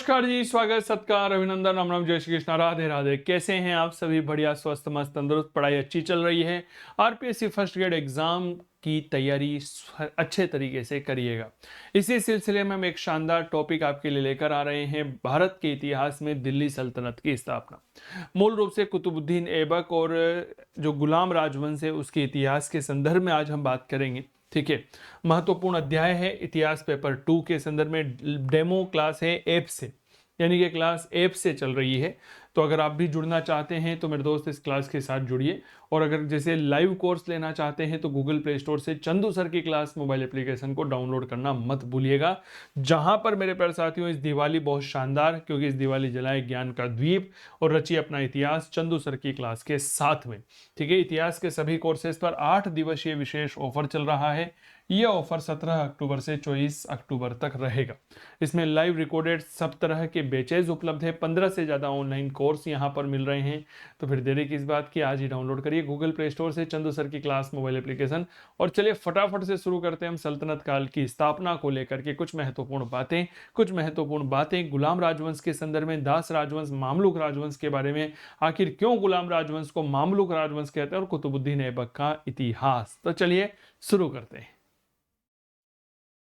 नमस्कार जी, स्वागत सत्कार अभिनंदन राम राम जय श्री कृष्णा राधे राधे। कैसे हैं आप सभी? बढ़िया, स्वस्थ मस्त तंदुरुस्त, पढ़ाई अच्छी चल रही है। आरपीएससी फर्स्ट ग्रेड एग्जाम की तैयारी अच्छे तरीके से करिएगा। इसी सिलसिले में हम एक शानदार टॉपिक आपके लिए लेकर आ रहे हैं। भारत के इतिहास में दिल्ली सल्तनत की स्थापना, मूल रूप से कुतुबुद्दीन ऐबक और जो गुलाम राजवंश है उसके इतिहास के संदर्भ में आज हम बात करेंगे। ठीक है, महत्वपूर्ण अध्याय है इतिहास पेपर 2 के संदर्भ में। डेमो क्लास है ऐप से, यानी कि क्लास ऐप से चल रही है। तो अगर आप भी जुड़ना चाहते हैं तो मेरे दोस्त इस क्लास के साथ जुड़िए। और अगर जैसे लाइव कोर्स लेना चाहते हैं तो गूगल प्ले स्टोर से चंदू सर की क्लास मोबाइल एप्लीकेशन को डाउनलोड करना मत भूलिएगा। जहां पर मेरे प्यारे साथियों इस दिवाली बहुत शानदार, क्योंकि इस दिवाली जलाए ज्ञान का द्वीप और रचिए अपना इतिहास चंदू सर की क्लास के साथ में। ठीक है, इतिहास के सभी कोर्सेज पर 8 दिवसीय विशेष ऑफर चल रहा है। यह ऑफर 17 अक्टूबर से 24 अक्टूबर तक रहेगा। इसमें लाइव रिकॉर्डेड सब तरह के बैचेज उपलब्ध है। 15 से ज़्यादा ऑनलाइन कोर्स यहाँ पर मिल रहे हैं। तो फिर देरी किस बात की, आज ही डाउनलोड करिए गूगल प्ले स्टोर से चंदू सर की क्लास मोबाइल एप्लीकेशन। और चलिए फटाफट से शुरू करते हैं हम सल्तनत काल की स्थापना को लेकर के कुछ महत्वपूर्ण बातें गुलाम राजवंश के संदर्भ में, दास राजवंश, मामलुक राजवंश के बारे में, आखिर क्यों गुलाम राजवंश को मामलुक राजवंश कहते हैं, और कुतुबुद्दीन ऐबक का इतिहास। तो चलिए शुरू करते हैं।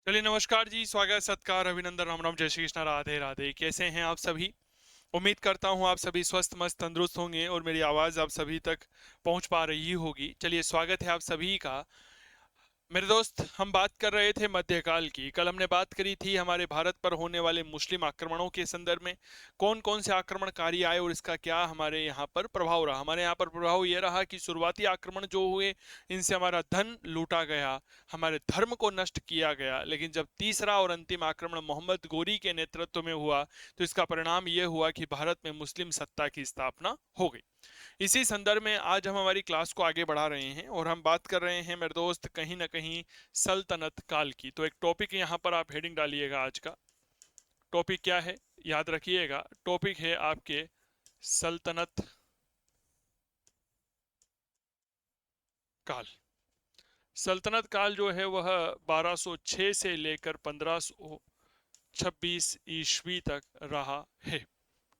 चलिए नमस्कार जी, स्वागत सत्कार अभिनंदन राम राम जय श्री कृष्णा राधे राधे। कैसे हैं आप सभी? उम्मीद करता हूं आप सभी स्वस्थ मस्त तंदुरुस्त होंगे और मेरी आवाज़ आप सभी तक पहुंच पा रही होगी। चलिए स्वागत है आप सभी का। मेरे दोस्त, हम बात कर रहे थे मध्यकाल की। कल हमने बात करी थी हमारे भारत पर होने वाले मुस्लिम आक्रमणों के संदर्भ में, कौन कौन से आक्रमणकारी आए और इसका क्या हमारे यहाँ पर प्रभाव रहा। हमारे यहाँ पर प्रभाव यह रहा कि शुरुआती आक्रमण जो हुए, इनसे हमारा धन लूटा गया, हमारे धर्म को नष्ट किया गया। लेकिन जब तीसरा और अंतिम आक्रमण मोहम्मद गोरी के नेतृत्व में हुआ तो इसका परिणाम यह हुआ कि भारत में मुस्लिम सत्ता की स्थापना हो गई। इसी संदर्भ में आज हम हमारी क्लास को आगे बढ़ा रहे हैं और हम बात कर रहे हैं मेरे दोस्त कहीं ना कहीं सल्तनत काल की। तो एक टॉपिक यहाँ पर आप हेडिंग डालिएगा। आज का टॉपिक क्या है, याद रखिएगा। टॉपिक है आपके सल्तनत काल। सल्तनत काल जो है वह 1206 से लेकर 1526 ईस्वी तक रहा है।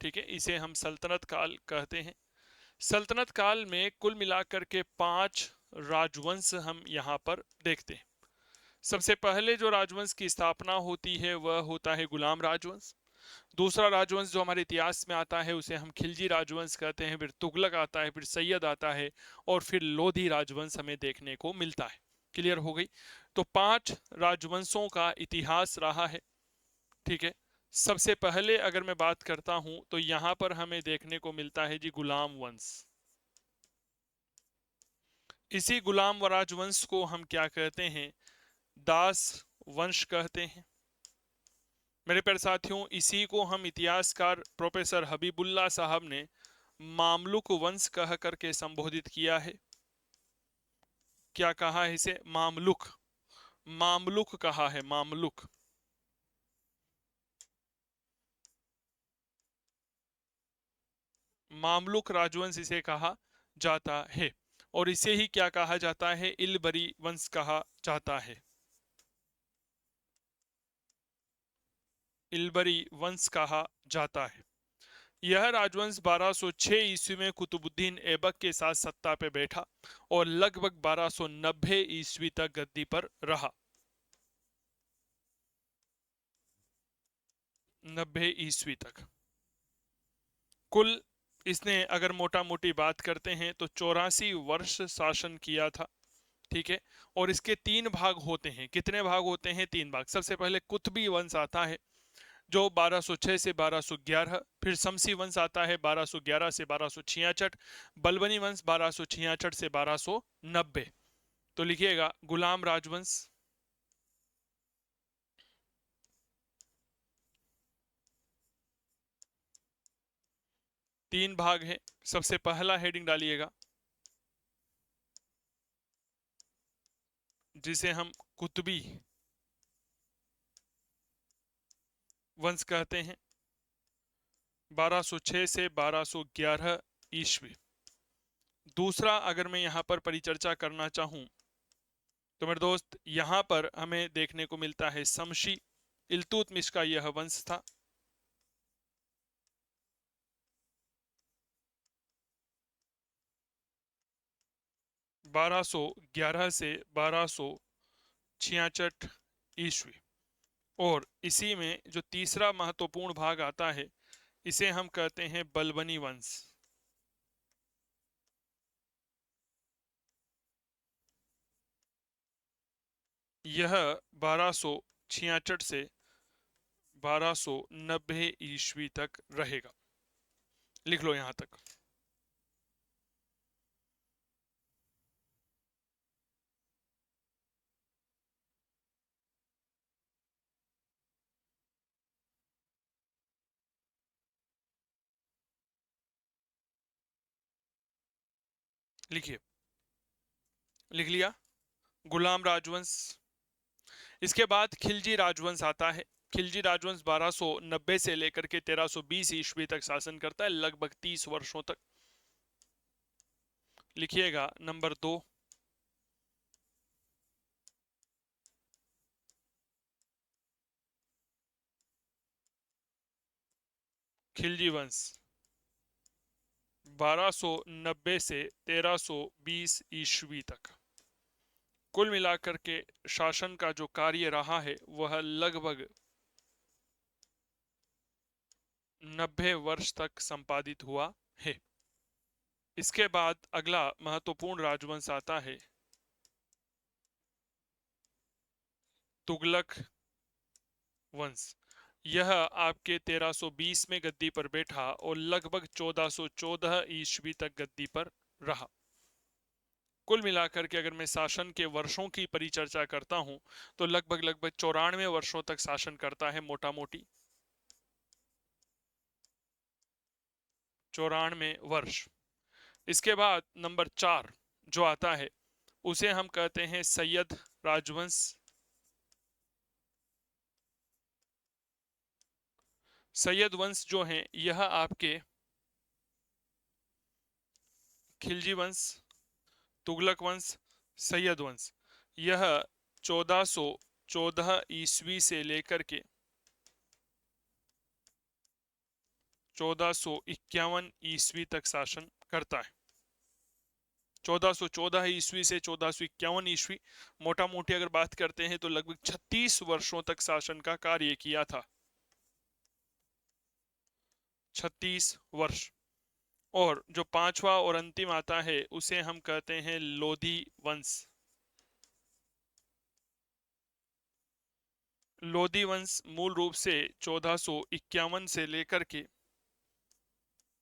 ठीक है, इसे हम सल्तनत काल कहते हैं। सल्तनत काल में कुल मिलाकर के 5 राजवंश हम यहाँ पर देखते हैं। सबसे पहले जो राजवंश की स्थापना होती है वह होता है गुलाम राजवंश। दूसरा राजवंश जो हमारे इतिहास में आता है उसे हम खिलजी राजवंश कहते हैं। फिर तुगलक आता है, फिर सैयद आता है और फिर लोधी राजवंश हमें देखने को मिलता है। क्लियर हो गई? तो 5 राजवंशों का इतिहास रहा है। ठीक है, सबसे पहले अगर मैं बात करता हूं तो यहां पर हमें देखने को मिलता है जी गुलाम वंश। इसी गुलाम राजवंश को हम क्या कहते हैं? दास वंश कहते हैं। मेरे प्यारे साथियों, इसी को हम इतिहासकार प्रोफेसर हबीबुल्ला साहब ने मामलुक वंश कह करके संबोधित किया है। क्या कहा है इसे? मामलुक। मामलुक कहा है, मामलुक। मामलुक राजवंश इसे कहा जाता है। और इसे ही क्या कहा जाता है? इलबरी वंश कहा जाता है। इलबरी वंश कहा जाता है। यह राजवंश 1206 ईस्वी में कुतुबुद्दीन ऐबक के साथ सत्ता पे बैठा और लगभग 1290 ईस्वी तक गद्दी पर रहा। 90 ईस्वी तक कुल इसने, अगर मोटा मोटी बात करते हैं तो 84 वर्ष शासन किया था। ठीक है, और इसके 3 भाग होते हैं। कितने भाग होते हैं? 3 भाग। सबसे पहले कुतबी वंश आता है जो 1206 से 1211, फिर शमसी वंश आता है 1211 से 1266, बलबनी वंश 1266 से 1290। तो लिखिएगा गुलाम राजवंश, तीन भाग है। सबसे पहला हेडिंग डालिएगा जिसे हम कुतबी वंश कहते हैं, 1206 से 1211 ईस्वी। दूसरा अगर मैं यहाँ पर परिचर्चा करना चाहूं तो मेरे दोस्त यहाँ पर हमें देखने को मिलता है शमशी। इल्तुतमिश का यह वंश था। 1211 से 1266 ईस्वी। और इसी में जो तीसरा महत्वपूर्ण भाग आता है, इसे हम कहते हैं बलबनी वंश। यह 1266 से 1290 ईस्वी तक रहेगा। लिख लो यहां तक। लिखिए, लिख लिया। गुलाम राजवंश। इसके बाद खिलजी राजवंश आता है। खिलजी राजवंश 1290 से लेकर के 1320 ईस्वी तक शासन करता है, लगभग 30 वर्षों तक। लिखिएगा नंबर 2। खिलजी वंश 1290 से 1320 ईस्वी तक कुल मिलाकर के शासन का जो कार्य रहा है वह लगभग 90 वर्ष तक संपादित हुआ है। इसके बाद अगला महत्वपूर्ण राजवंश आता है तुगलक वंश। यह आपके 1320 में गद्दी पर बैठा और लगभग 1414 ईस्वी तक गद्दी पर रहा। कुल मिलाकर के अगर मैं शासन के वर्षों की परिचर्चा करता हूं तो लगभग लगभग 94 वर्षों तक शासन करता है, मोटा मोटी 94 वर्ष। इसके बाद नंबर 4 जो आता है उसे हम कहते हैं सैयद राजवंश। सैयद वंश जो है यह आपके खिलजी वंश, तुगलक वंश, सैयद वंश, यह 1414 ईस्वी से लेकर के 1451 ईस्वी तक शासन करता है। 1414 ईस्वी से 1451 ईस्वी, मोटा मोटी अगर बात करते हैं तो लगभग 36 वर्षों तक शासन का कार्य किया था। 36 वर्ष। और जो पांचवा और अंतिम आता है उसे हम कहते हैं लोधी वंश। लोधी वंश मूल रूप से 1451 से लेकर के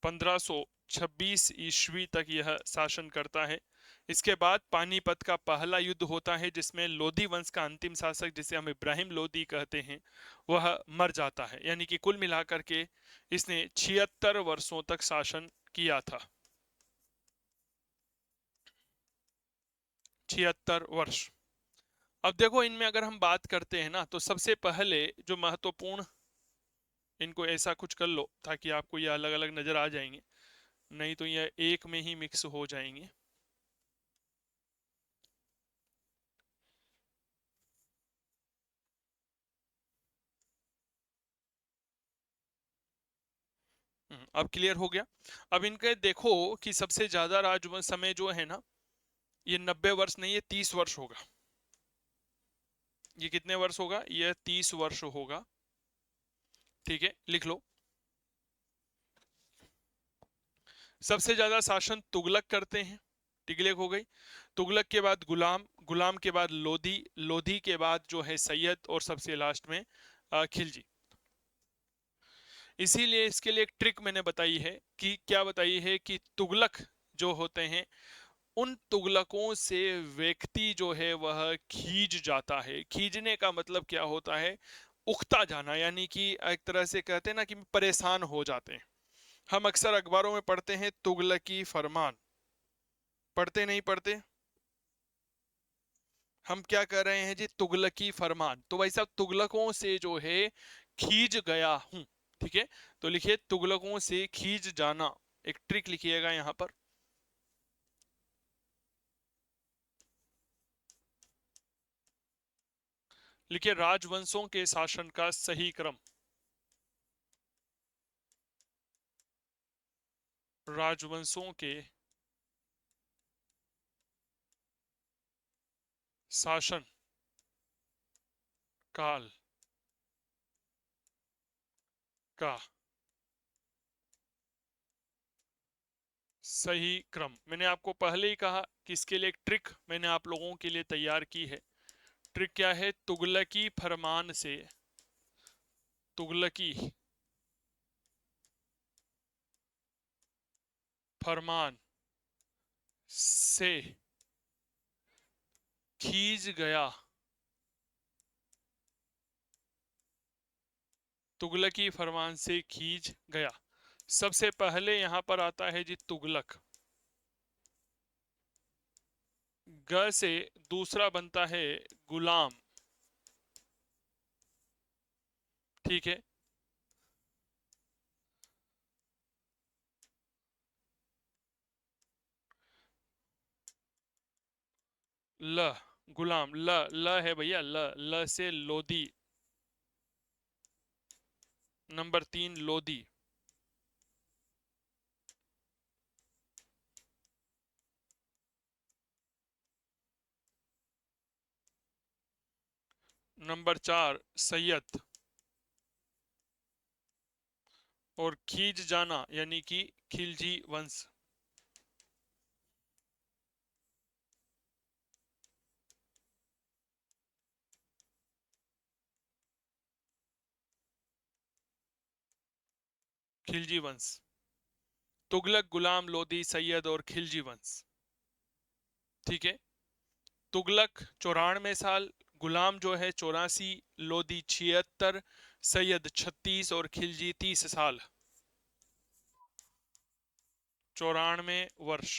1526 ईस्वी तक यह शासन करता है। इसके बाद पानीपत का पहला युद्ध होता है जिसमें लोधी वंश का अंतिम शासक, जिसे हम इब्राहिम लोधी कहते हैं, वह मर जाता है। यानी कि कुल मिलाकर के इसने 76 वर्षों तक शासन किया था। 76 वर्ष। अब देखो, इनमें अगर हम बात करते हैं ना तो सबसे पहले जो महत्वपूर्ण, इनको ऐसा कुछ कर लो ताकि आपको ये अलग अलग नजर आ जाएंगे, नहीं तो ये एक में ही मिक्स हो जाएंगे। अब क्लियर हो गया। अब इनके देखो कि सबसे ज्यादा राजवंश समय जो है ना, ये 90 वर्ष नहीं, ये 30 वर्ष होगा। ये कितने वर्ष होगा? ये 30 वर्ष होगा। ठीक है, लिख लो। सबसे ज्यादा शासन तुगलक करते हैं, तुगलक हो गई। तुगलक के बाद गुलाम, गुलाम के बाद लोधी, लोधी के बाद जो है सैयद, और सबसे लास्ट में खिलजी। इसीलिए इसके लिए एक ट्रिक मैंने बताई है कि क्या बताई है कि तुगलक जो होते हैं, उन तुगलकों से व्यक्ति जो है वह खींच जाता है। खींचने का मतलब क्या होता है? उकता जाना, यानी कि एक तरह से कहते हैं ना कि परेशान हो जाते हैं। हम अक्सर अखबारों में पढ़ते हैं तुगलकी फरमान, पढ़ते नहीं पढ़ते? हम क्या कर रहे हैं जी? तुगलकी फरमान। तो भाई साहब, तुगलकों से जो है खींच गया हूं। ठीक है, तो लिखिए तुगलकों से खींच जाना। एक ट्रिक लिखिएगा यहां पर। लिखिए राजवंशों के शासन का सही क्रम। राजवंशों के शासन काल का सही क्रम। मैंने आपको पहले ही कहा कि इसके लिए एक ट्रिक मैंने आप लोगों के लिए तैयार की है। ट्रिक क्या है? तुगलकी फरमान से, तुगलकी फरमान से खींच गया, तुगलकी फरमान से खींच गया। सबसे पहले यहां पर आता है जी तुगलक, ग से दूसरा बनता है गुलाम, ठीक है। ल, गुलाम, ल ल है भैया, ल ल से लोदी, नंबर 3 लोदी, नंबर 4 सैयद, और खींच जाना यानी कि खिलजी वंश, खिलजी वंश। तुगलक, गुलाम, लोदी, सैयद और खिलजी वंश, ठीक है। तुगलक 94 साल, गुलाम जो है 84, लोदी 76, सैयद 36 और खिलजी 30 साल। 94 वर्ष,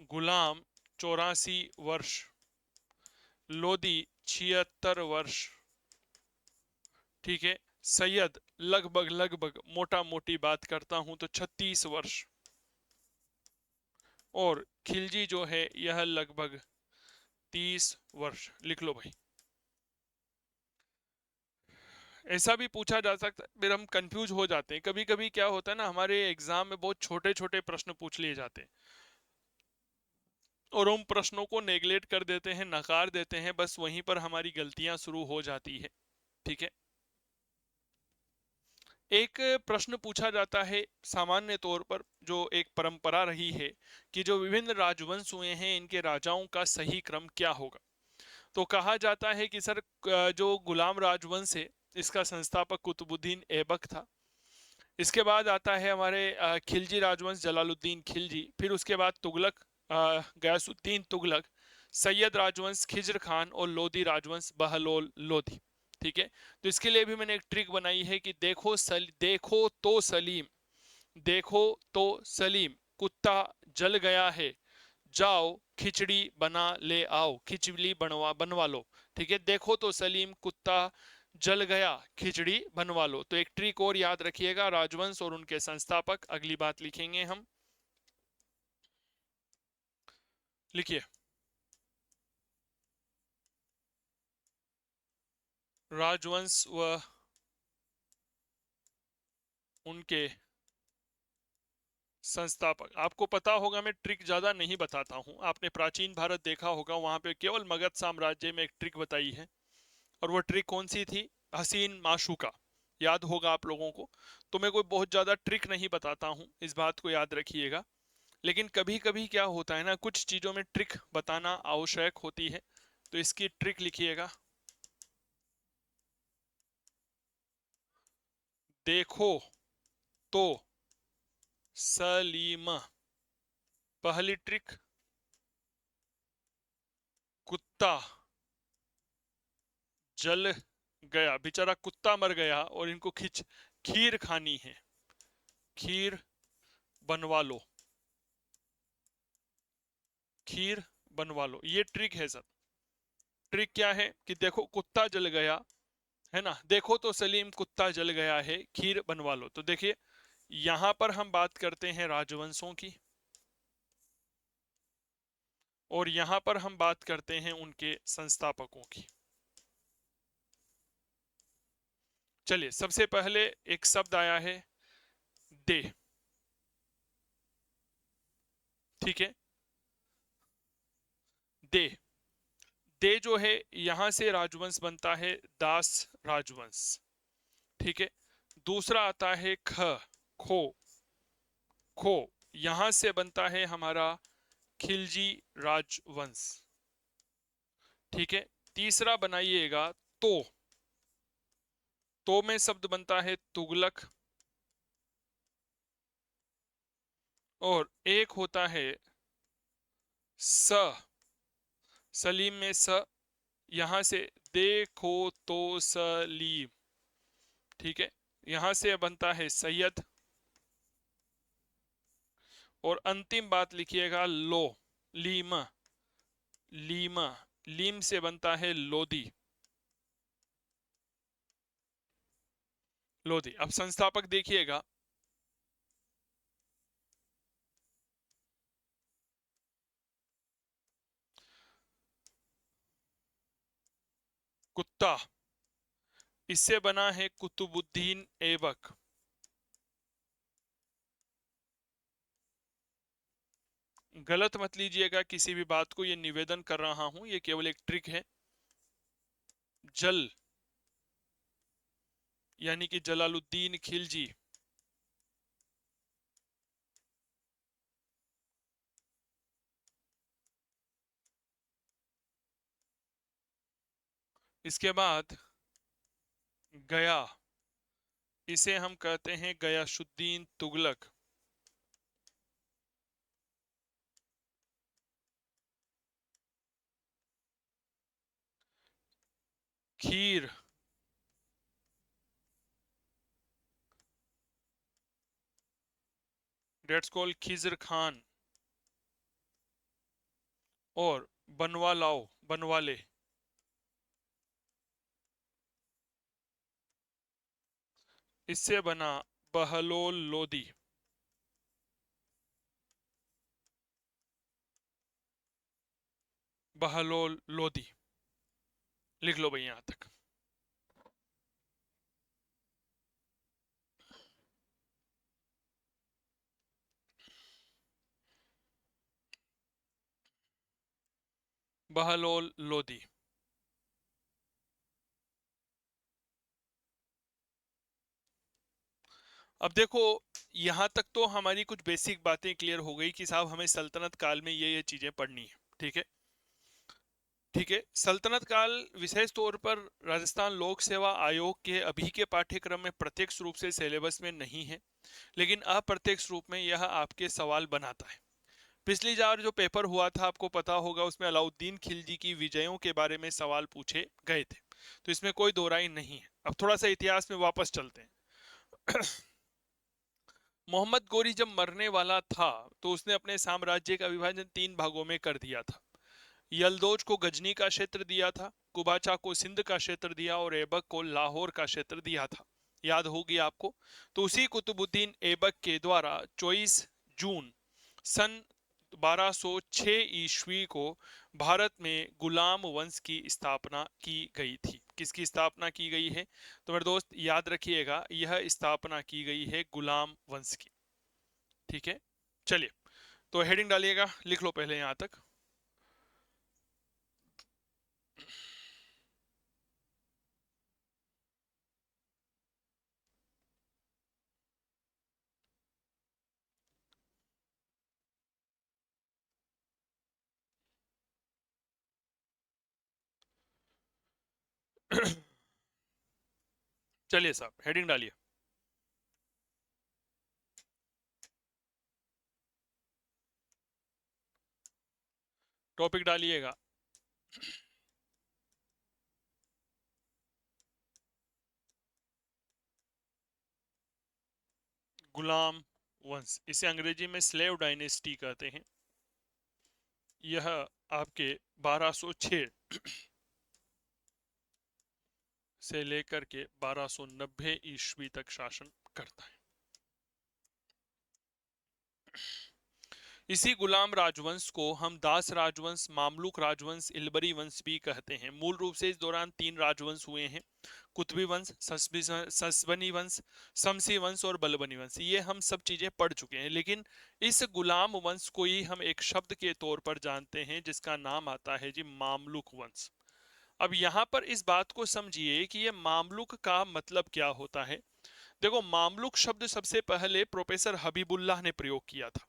गुलाम 84 वर्ष, लोदी 76 वर्ष, ठीक है। सैयद लगभग लगभग मोटा मोटी बात करता हूं तो 36 वर्ष, और खिलजी जो है यह लगभग 30 वर्ष। लिख लो भाई। ऐसा भी पूछा जा सकता है, फिर हम कंफ्यूज हो जाते हैं। कभी कभी क्या होता है ना, हमारे एग्जाम में बहुत छोटे छोटे प्रश्न पूछ लिए जाते हैं और हम प्रश्नों को नेग्लेक्ट कर देते हैं, नकार देते हैं, बस वहीं पर हमारी गलतियां शुरू हो जाती है, ठीक है। एक प्रश्न पूछा जाता है सामान्य तौर पर, जो एक परंपरा रही है कि जो विभिन्न राजवंश हुए हैं इनके राजाओं का सही क्रम क्या होगा। तो कहा जाता है कि सर, जो गुलाम राजवंश है इसका संस्थापक कुतुबुद्दीन ऐबक था। इसके बाद आता है हमारे खिलजी राजवंश, जलालुद्दीन खिलजी। फिर उसके बाद तुगलक, गयासुद्दीन तुगलक। सैयद राजवंश खिज्र खान, और लोदी राजवंश बहलोल लोधी, ठीक है। तो इसके लिए भी मैंने एक ट्रिक बनाई है कि देखो तो सलीम, देखो तो सलीम, कुत्ता जल गया है, जाओ खिचड़ी बना ले आओ, खिचड़ी बनवा लो, ठीक है। देखो तो सलीम, कुत्ता जल गया, खिचड़ी बनवा लो। तो एक ट्रिक और याद रखिएगा, राजवंश और उनके संस्थापक। अगली बात लिखेंगे हम, लिखिए। राजवंश व उनके संस्थापक। आपको पता होगा मैं ट्रिक ज्यादा नहीं बताता हूं, आपने प्राचीन भारत देखा होगा, वहां पे केवल मगध साम्राज्य में एक ट्रिक बताई है। और वो ट्रिक कौन सी थी? हसीन माशूका, याद होगा आप लोगों को। तो मैं कोई बहुत ज्यादा ट्रिक नहीं बताता हूं, इस बात को याद रखिएगा। लेकिन कभी कभी क्या होता है ना, कुछ चीजों में ट्रिक बताना आवश्यक होती है। तो इसकी ट्रिक लिखिएगा, देखो तो सलीम। पहली ट्रिक, कुत्ता जल गया, बेचारा कुत्ता मर गया और इनको खीर खानी है, खीर बनवा लो, खीर बनवा लो। ये ट्रिक है सर। ट्रिक क्या है कि देखो कुत्ता जल गया, है ना, देखो तो सलीम कुत्ता जल गया है, खीर बनवा लो। तो देखिए, यहां पर हम बात करते हैं राजवंशों की, और यहां पर हम बात करते हैं उनके संस्थापकों की। चलिए, सबसे पहले एक शब्द आया है दे, ठीक है। दे, दे जो है यहां से राजवंश बनता है दास राजवंश। ठीक है, दूसरा आता है ख, खो, खो यहां से बनता है हमारा खिलजी राजवंश। ठीक है, तीसरा बनाइएगा तो में शब्द बनता है तुगलक। और एक होता है स, सलीम में स, यहां से देखो तो सलीम। ठीक है, यहां से बनता है सैयद। और अंतिम बात लिखिएगा लो, लीम, लीम, लीम से बनता है लोदी, लोदी। अब संस्थापक देखिएगा, कुत्ता, इससे बना है कुतुबुद्दीन ऐबक। गलत मत लीजिएगा किसी भी बात को, ये निवेदन कर रहा हूं, ये केवल एक ट्रिक है। जल यानी कि जलालुद्दीन खिलजी, इसके बाद गया, इसे हम कहते हैं गयासुद्दीन तुगलक। खीर, डेट्स कॉल्ड खिजर खान। और बनवा लाओ, बनवाले, इससे बना बहलोल लोदी। बहलोल लोदी, लिख लो भाई यहां तक। बहलोल लोदी। अब देखो, यहां तक तो हमारी कुछ बेसिक बातें क्लियर हो गई कि साहब हमें सल्तनत काल में ये चीजें पढ़नी है। ठीक है, ठीक है। सल्तनत काल विशेष तौर पर राजस्थान लोक सेवा आयोग के अभी के पाठ्यक्रम में प्रत्यक्ष रूप से सिलेबस में नहीं है, लेकिन अप्रत्यक्ष रूप में यह आपके सवाल बनाता है। पिछली बार जो पेपर हुआ था आपको पता होगा, उसमें अलाउद्दीन खिलजी की विजयों के बारे में सवाल पूछे गए थे, तो इसमें कोई दो राय नहीं है। अब थोड़ा सा इतिहास में वापस चलते हैं। मोहम्मद गोरी जब मरने वाला था तो उसने अपने साम्राज्य का विभाजन 3 भागों में कर दिया था। यलदोज को गजनी का क्षेत्र दिया था, कुबाचा को सिंध का क्षेत्र दिया और ऐबक को लाहौर का क्षेत्र दिया था। याद होगी आपको। तो उसी कुतुबुद्दीन ऐबक के द्वारा 24 जून सन 1206 ईस्वी को भारत में गुलाम वंश की स्थापना की गई थी। किसकी स्थापना की गई है? तो मेरे दोस्त याद रखिएगा, यह स्थापना की गई है गुलाम वंश की। ठीक है, चलिए तो हेडिंग डालिएगा, लिख लो पहले यहां तक। चलिए साहब हेडिंग डालिए। टॉपिक डालिएगा। गुलाम वंश, इसे अंग्रेजी में स्लेव डायनेस्टी कहते हैं। यह आपके 1206 से लेकर के 1290 ईस्वी तक शासन करता है। इसी गुलाम राजवंश को हम दास राजवंश, मामलुक राजवंश, इल्बरी वंश भी कहते हैं। मूल रूप से इस दौरान तीन राजवंश हुए हैं, कुतुबी वंश, ससबनी वंश, शमसी वंश और बलबनी वंश। ये हम सब चीजें पढ़ चुके हैं, लेकिन इस गुलाम वंश को ही हम एक शब्द के तौर पर जानते हैं जिसका नाम आता है जी मामलुक वंश। अब यहाँ पर इस बात को समझिए कि ये मामलुक का मतलब क्या होता है। देखो, मामलुक शब्द सबसे पहले प्रोफेसर हबीबुल्लाह ने प्रयोग किया था,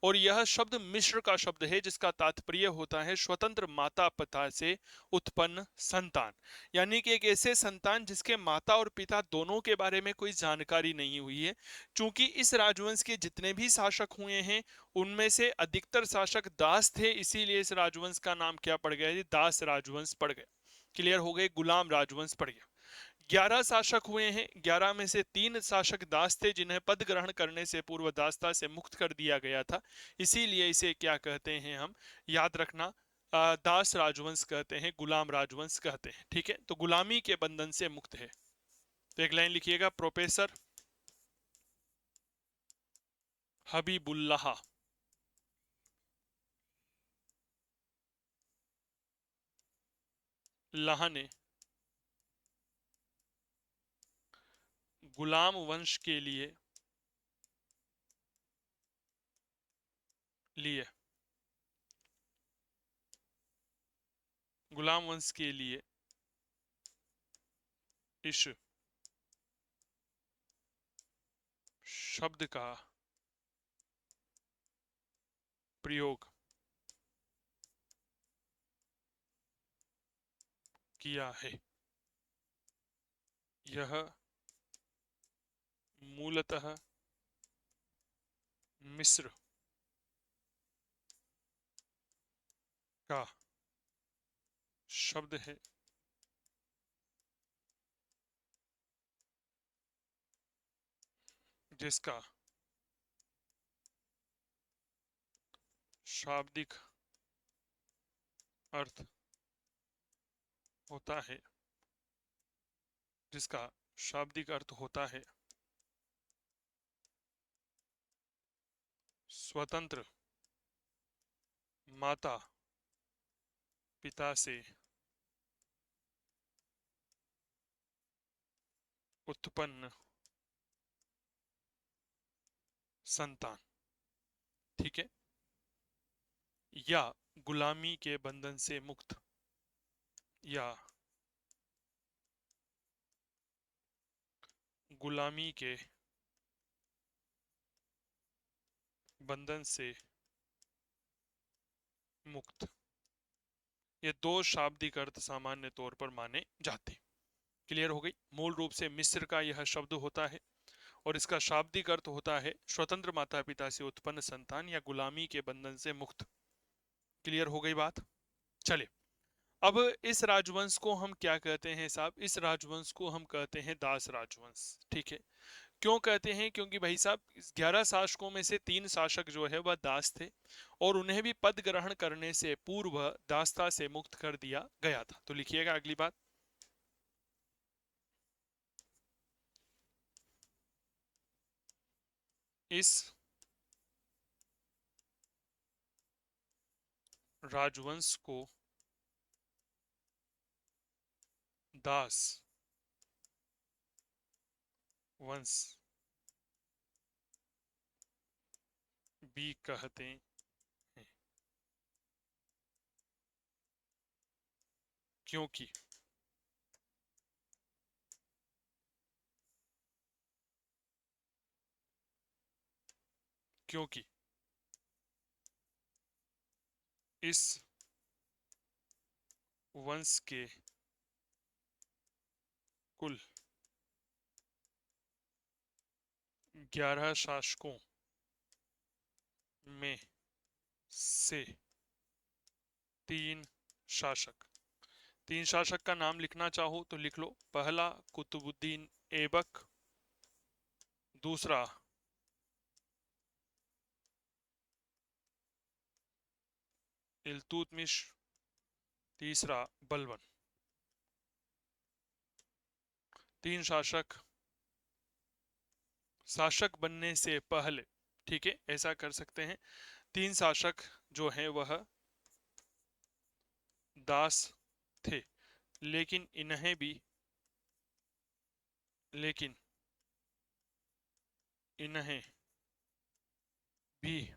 और यह शब्द मिस्र का शब्द है जिसका तात्पर्य होता है स्वतंत्र माता पिता से उत्पन्न संतान, यानी कि एक ऐसे संतान जिसके माता और पिता दोनों के बारे में कोई जानकारी नहीं हुई है। चूंकि इस राजवंश के जितने भी शासक हुए हैं उनमें से अधिकतर शासक दास थे, इसीलिए इस राजवंश का नाम क्या पड़ गया? दास राजवंश पड़ गया। क्लियर हो गए? गुलाम राजवंश पड़ गया। 11 शासक हुए हैं, 11 में से 3 शासक दास थे जिन्हें पद ग्रहण करने से पूर्व दासता से मुक्त कर दिया गया था, इसीलिए इसे क्या कहते हैं हम? याद रखना, दास राजवंश कहते हैं, गुलाम राजवंश कहते हैं। ठीक है, तो गुलामी के बंधन से मुक्त है। तो एक लाइन लिखिएगा, प्रोफेसर हबीबुल्लाह लाह ने गुलाम वंश के लिए गुलाम वंश के लिए इस शब्द का प्रयोग किया है। यह मूलतः मिस्र का शब्द है, जिसका शाब्दिक अर्थ होता है जिसका शाब्दिक अर्थ होता है स्वतंत्र माता पिता से उत्पन्न संतान। ठीक है, या गुलामी के बंधन से मुक्त, या गुलामी के बंधन से मुक्त। ये दो शाब्दिक अर्थ सामान्य तौर पर माने जाते। क्लियर हो गई? मूल रूप से मिस्र का यह शब्द होता है और इसका शाब्दिक अर्थ होता है स्वतंत्र माता पिता से उत्पन्न संतान या गुलामी के बंधन से मुक्त। क्लियर हो गई बात? चलिए, अब इस राजवंश को हम क्या कहते हैं साहब? इस राजवंश को हम कहते हैं दास राजवंश। ठीक है, क्यों कहते हैं? क्योंकि भाई साहब, 11 शासकों में से 3 शासक जो है वह दास थे, और उन्हें भी पद ग्रहण करने से पूर्व दासता से मुक्त कर दिया गया था। तो लिखिएगा अगली बात, इस राजवंश को दास वंश भी कहते हैं, क्योंकि क्योंकि इस वंश के कुल 11 शासकों में से 3 शासक, 3 शासक का नाम लिखना चाहो तो लिख लो। पहला कुतुबुद्दीन ऐबक, दूसरा इल्तुतमिश, तीसरा बलबन। 3 शासक शासक बनने से पहले, ठीक है, ऐसा कर सकते हैं, तीन शासक जो हैं वह दास थे, लेकिन लेकिन इन्हें भी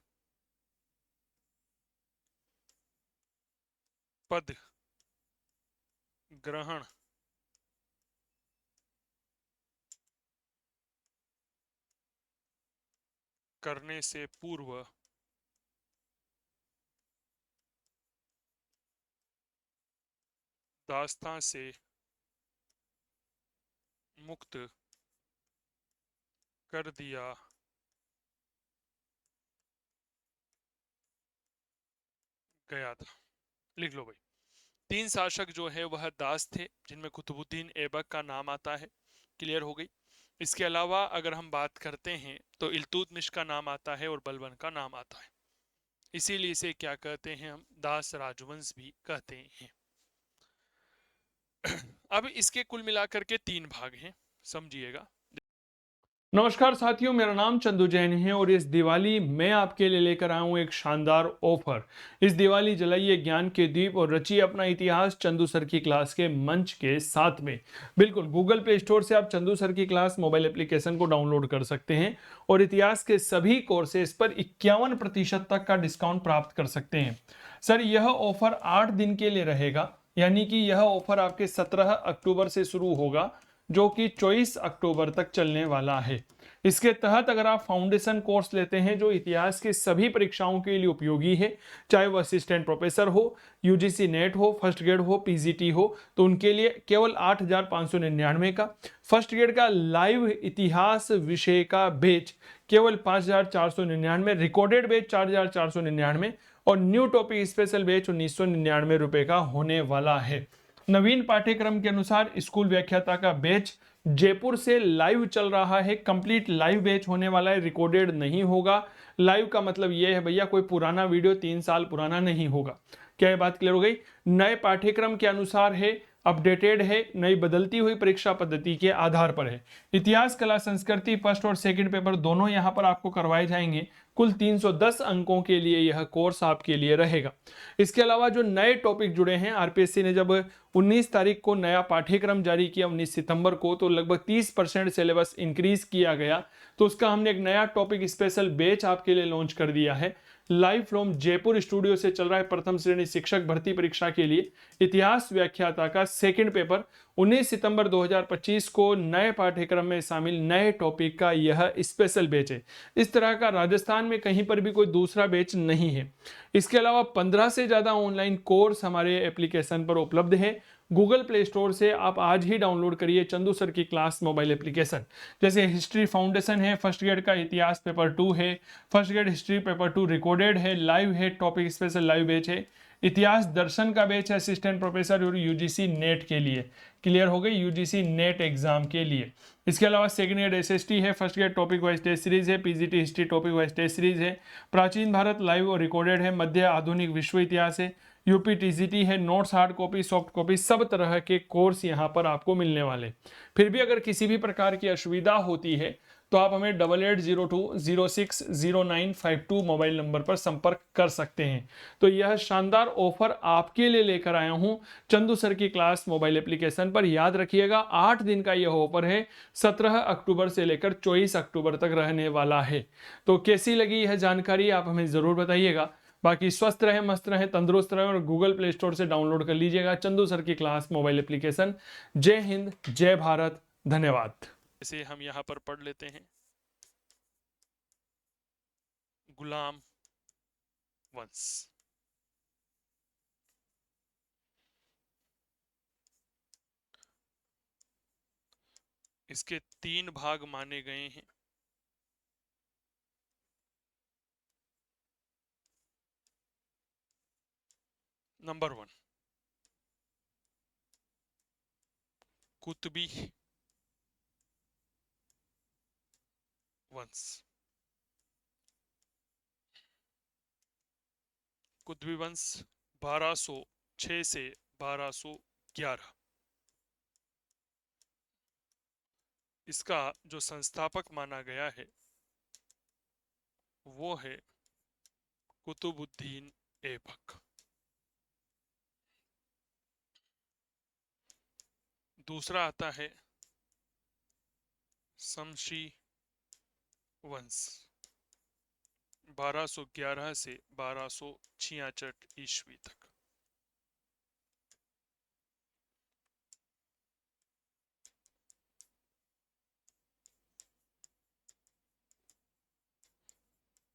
पद ग्रहण करने से पूर्व दास्तां से मुक्त कर दिया गया था। लिख लो भाई। तीन शासक जो है वह दास थे, जिनमें कुतुबुद्दीन ऐबक का नाम आता है। क्लियर हो गई। इसके अलावा अगर हम बात करते हैं तो इल्तुतमिश का नाम आता है और बलबन का नाम आता है। इसीलिए इसे क्या कहते हैं, हम दास राजवंश भी कहते हैं। अब इसके कुल मिलाकर के तीन भाग हैं, समझिएगा। नमस्कार साथियों, मेरा नाम चंदू जैन है और इस दिवाली मैं आपके लिए लेकर आया हूं एक शानदार ऑफर। इस दिवाली जलाइए ज्ञान के दीप और रचिए अपना इतिहास चंदू सर की क्लास के मंच के साथ में। बिल्कुल, गूगल प्ले स्टोर से आप चंदू सर की क्लास मोबाइल एप्लीकेशन को डाउनलोड कर सकते हैं और इतिहास के सभी कोर्सेज पर 51% तक का डिस्काउंट प्राप्त कर सकते हैं। सर, यह ऑफर 8 दिन के लिए रहेगा, यानी कि यह ऑफर आपके 17 अक्टूबर से शुरू होगा, जो कि 24 अक्टूबर तक चलने वाला है। इसके तहत अगर आप फाउंडेशन कोर्स लेते हैं जो इतिहास की सभी परीक्षाओं के लिए उपयोगी है, चाहे वो असिस्टेंट प्रोफेसर हो, यूजीसी नेट हो, फर्स्ट ग्रेड हो, पीजीटी हो, तो उनके लिए केवल 8,599 का। फर्स्ट ग्रेड का लाइव इतिहास विषय का बैच केवल 5,499, रिकॉर्डेड बैच 4,499 और न्यू टॉपिक स्पेशल बैच 1,999 रुपए का होने वाला है। नवीन पाठ्यक्रम के अनुसार स्कूल व्याख्याता का बैच जयपुर से लाइव चल रहा है। कंप्लीट लाइव बैच होने वाला है, रिकॉर्डेड नहीं होगा। लाइव का मतलब यह है भैया, कोई पुराना वीडियो 3 साल पुराना नहीं होगा। क्या ये बात क्लियर हो गई? नए पाठ्यक्रम के अनुसार है, अपडेटेड है, नई बदलती हुई परीक्षा पद्धति के आधार पर है। इतिहास, कला, संस्कृति फर्स्ट और सेकंड पेपर दोनों यहां पर आपको करवाए जाएंगे। कुल 310 अंकों के लिए यह कोर्स आपके लिए रहेगा। इसके अलावा जो नए टॉपिक जुड़े हैं, आरपीएससी ने जब 19 तारीख को नया पाठ्यक्रम जारी किया, 19 सितंबर को, तो लगभग 30% सिलेबस इंक्रीज किया गया। तो उसका हमने एक नया टॉपिक स्पेशल बैच आपके लिए लॉन्च कर दिया है। लाइव फ्रॉम जयपुर स्टूडियो से चल रहा है प्रथम श्रेणी शिक्षक भर्ती परीक्षा के लिए इतिहास व्याख्याता का सेकंड पेपर। 19 सितंबर 2025 को नए पाठ्यक्रम में शामिल नए टॉपिक का यह स्पेशल बैच है। इस तरह का राजस्थान में कहीं पर भी कोई दूसरा बैच नहीं है। इसके अलावा 15 से ज्यादा ऑनलाइन कोर्स हमारे एप्लीकेशन पर उपलब्ध है। गूगल प्ले स्टोर से आप आज ही डाउनलोड करिए चंदू सर की क्लास मोबाइल एप्लीकेशन। जैसे हिस्ट्री फाउंडेशन है, फर्स्ट ग्रेड का इतिहास पेपर 2 है, first grade history paper 2 recorded है, लाइव है, टॉपिक स्पेशल लाइव बैच है। इतिहास दर्शन का बैच है असिस्टेंट प्रोफेसर और यूजीसी नेट के लिए। क्लियर हो गई? यूजीसी नेट एग्जाम के लिए। इसके अलावा सेकंड ग्रेड एसएसटी है, first grade topic wise test series है, PGT history topic wise test series है, प्राचीन भारत लाइव और रिकॉर्डेड है, मध्य आधुनिक विश्व इतिहास है, यूपी टीजीटी है, notes hard copy soft copy सब तरह के कोर्स यहाँ पर आपको मिलने वाले। फिर भी अगर किसी भी प्रकार की असुविधा होती है तो आप हमें 8802060952 मोबाइल नंबर पर संपर्क कर सकते हैं। तो यह शानदार ऑफर आपके लिए लेकर आया हूं चंदू सर की क्लास मोबाइल एप्लीकेशन पर। याद रखिएगा, 8 दिन का यह ऑफर है, 17 अक्टूबर से लेकर 24 अक्टूबर तक रहने वाला है। तो कैसी लगी यह जानकारी आप हमें जरूर बताइएगा। बाकी स्वस्थ रहे, मस्त रहे, तंदुरुस्त रहे और गूगल प्ले स्टोर से डाउनलोड कर लीजिएगा चंदू सर की क्लास मोबाइल एप्लीकेशन। जय हिंद, जय भारत, धन्यवाद। इसे हम यहाँ पर पढ़ लेते हैं। गुलाम वंश। इसके 3 भाग माने गए हैं। नंबर 1, कुतुबी वंश। कुतुबी वंश 1206 से 1211। इसका जो संस्थापक माना गया है वो है कुतुबुद्दीन ऐबक। दूसरा आता है शमशी वंश, 1211 से 1266 ईस्वी तक।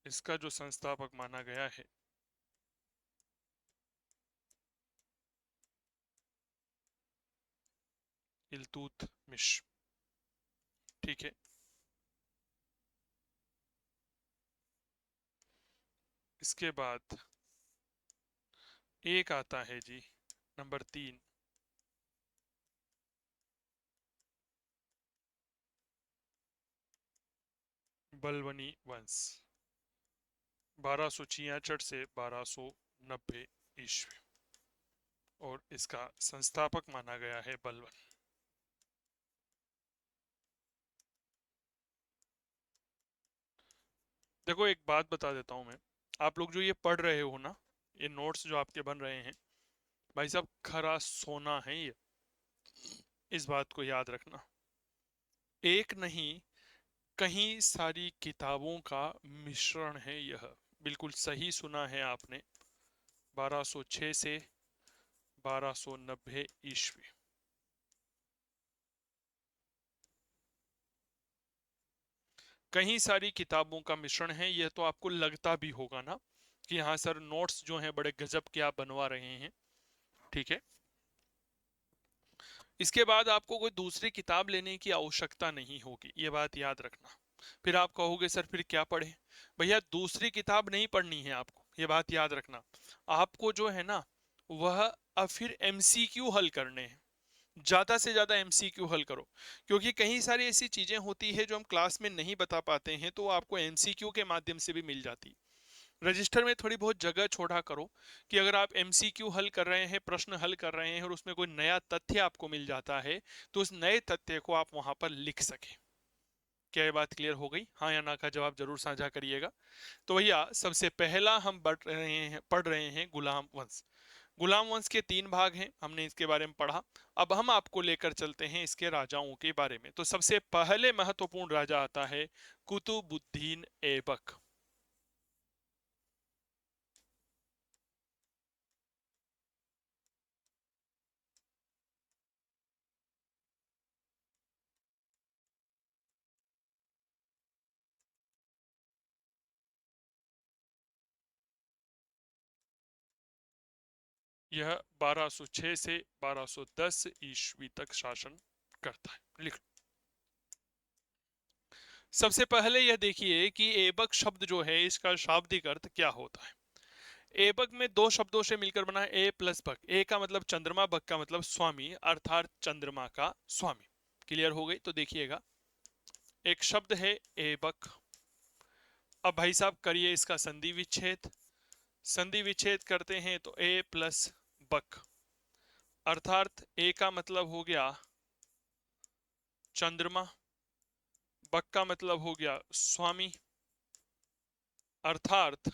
इसका जो संस्थापक माना गया है इल्तुतमिश। ठीक है, इसके बाद एक आता है जी नंबर 3, बलवनी वंश, 1266 से 1290 ईस्वी, और इसका संस्थापक माना गया है बलवन। देखो एक बात बता देता हूं मैं, आप लोग जो ये पढ़ रहे हो ना, ये नोट्स जो आपके बन रहे हैं, भाई साहब खरा सोना है ये, इस बात को याद रखना। एक नहीं, कई सारी किताबों का मिश्रण है यह। बिल्कुल सही सुना है आपने, 1206 से 1290 ईस्वी। कई सारी किताबों का मिश्रण है, यह तो आपको लगता भी होगा ना कि हाँ सर नोट्स जो हैं बड़े गजब के आप बनवा रहे हैं। ठीक है, इसके बाद आपको कोई दूसरी किताब लेने की आवश्यकता नहीं होगी, ये बात याद रखना। फिर आप कहोगे सर फिर क्या पढ़े? भैया दूसरी किताब नहीं पढ़नी है आपको, ये बात याद रखना। आपको जो है ना वह अब फिर एमसीक्यू हल करने हैं, ज्यादा से ज्यादा एमसीक्यू हल करो, क्योंकि कई सारी ऐसी चीजें होती है जो हम क्लास में नहीं बता पाते हैं, तो आपको एमसीक्यू के माध्यम से भी मिल जाती। रजिस्टर में थोड़ी बहुत जगह छोड़ा करो कि अगर आप एमसीक्यू हल कर रहे हैं, प्रश्न हल कर रहे हैं और उसमें कोई नया तथ्य आपको मिल जाता है, तो उस नए तथ्य को आप वहां पर लिख सके। क्या ये बात क्लियर हो गई? हाँ या ना का जवाब जरूर साझा करिएगा। तो भैया सबसे पहला हम पढ़ रहे हैं गुलाम वंश। गुलाम वंश के 3 भाग हैं, हमने इसके बारे में पढ़ा। अब हम आपको लेकर चलते हैं इसके राजाओं के बारे में। तो सबसे पहले महत्वपूर्ण राजा आता है कुतुबुद्दीन ऐबक। यह 1206 से 1210 ईस्वी तक शासन करता है। लिख लो। सबसे पहले यह देखिए कि ऐबक शब्द जो है इसका शाब्दिक अर्थ क्या होता है। ऐबक में 2 शब्दों से मिलकर बना है, ए प्लस बक। ए का मतलब चंद्रमा, बक का मतलब स्वामी, अर्थात चंद्रमा का स्वामी। क्लियर हो गई? तो देखिएगा, एक शब्द है ऐबक। अब भाई साहब करिए इसका संधि विच्छेद। संधि विच्छेद करते हैं तो ए प्लस बक, अर्थात ए का मतलब हो गया चंद्रमा, बक का मतलब हो गया स्वामी, अर्थात